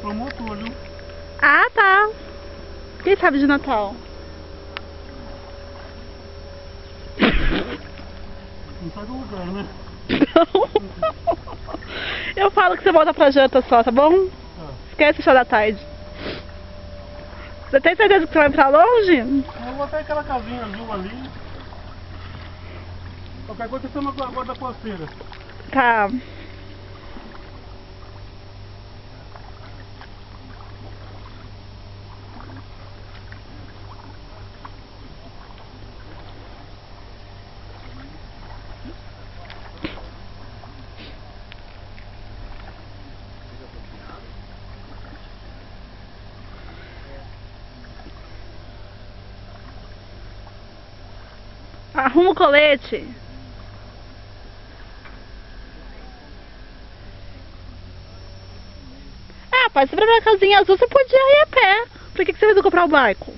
comprou um motor, viu? Ah, tá. Quem sabe de Natal? Não sai do lugar, né? Não. Eu falo que você volta pra janta só, tá bom? Esquece o chá da tarde. Você tem certeza que você vai pra longe? Eu vou até aquela casinha azul ali. Qualquer coisa você chama a guarda costeira. Tá. Arruma o colete. Ah, pai, se pra minha casinha azul você podia ir a pé. Por que você veio comprar o barco?